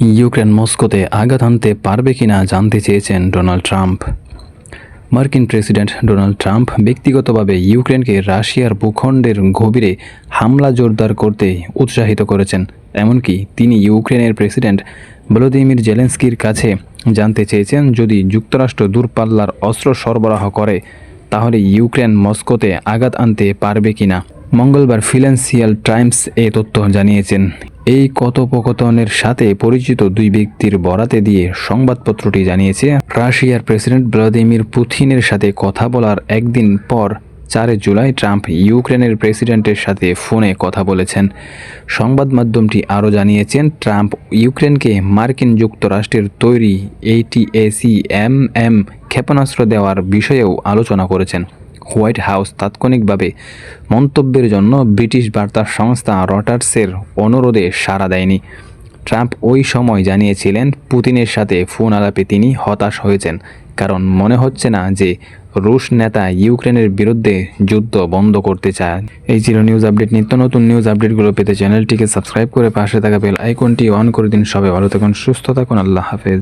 Ukraine মস্কোতে আঘাত হানতে পারবে কিনা জানতে চেয়েছেন ডোনাল্ড ট্রাম্প। মার্কিন প্রেসিডেন্ট ডোনাল্ড ট্রাম্প ব্যক্তিগতভাবে ইউক্রেনকে রাশিয়ার ভূখণ্ডের গভীরে হামলা জোরদার করতে উৎসাহিত করেছেন। এমনকি তিনি ইউক্রেনের প্রেসিডেন্ট ভলোদিমির জেলেনস্কির কাছে জানতে চেয়েছেন, যদি যুক্তরাষ্ট্র দূরপাল্লার অস্ত্র সরবরাহ করে তাহলে ইউক্রেন মস্কোতে আঘাত আনতে পারবে কিনা। মঙ্গলবার ফিনান্সিয়াল টাইমস এ তথ্য জানিয়েছেন। এই কথোপকথনের সাথে পরিচিত দুই ব্যক্তির বরাতে দিয়ে সংবাদপত্রটি জানিয়েছে, রাশিয়ার প্রেসিডেন্ট ভ্লাদিমির পুতিনের সাথে কথা বলার একদিন পর 4 জুলাই ট্রাম্প ইউক্রেনের প্রেসিডেন্টের সাথে ফোনে কথা বলেছেন। সংবাদ মাধ্যমটি আরও জানিয়েছেন, ট্রাম্প ইউক্রেনকে মার্কিন যুক্তরাষ্ট্রের তৈরি ATACMS ক্ষেপণাস্ত্র দেওয়ার বিষয়েও আলোচনা করেছেন। হোয়াইট হাউস তাৎক্ষণিকভাবে মন্তব্যের জন্য ব্রিটিশ বার্তা সংস্থা রটার্সের অনুরোধে সাড়া দেয়নি। ট্রাম্প ওই সময় জানিয়েছিলেন, পুতিনের সাথে ফোন আলাপে তিনি হতাশ হয়েছেন, কারণ মনে হচ্ছে না যে রুশ নেতা ইউক্রেনের বিরুদ্ধে যুদ্ধ বন্ধ করতে চায়। এই ছিল নিউজ আপডেট। নিত্য নতুন নিউজ আপডেটগুলো পেতে চ্যানেলটিকে সাবস্ক্রাইব করে পাশে থাকা বেল আইকনটি অন করে দিন। সবাই ভালো থাকুন, সুস্থ থাকুন, আল্লাহ হাফেজ।